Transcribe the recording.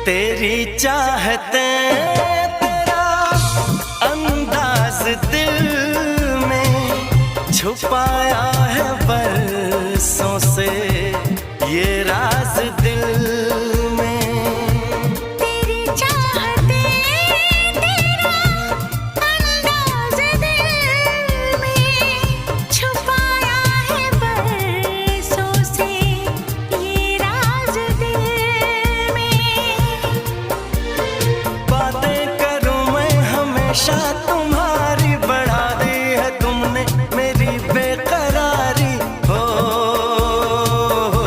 तेरी चाहते तेरा अंदाज दिल में छुपाया है बरसों से ये राज दिल में। तेरी चाहते तेरा अंदाज दिल में छुपाया है बरसों से ये राज दिल में। बातें करूं मैं हमेशा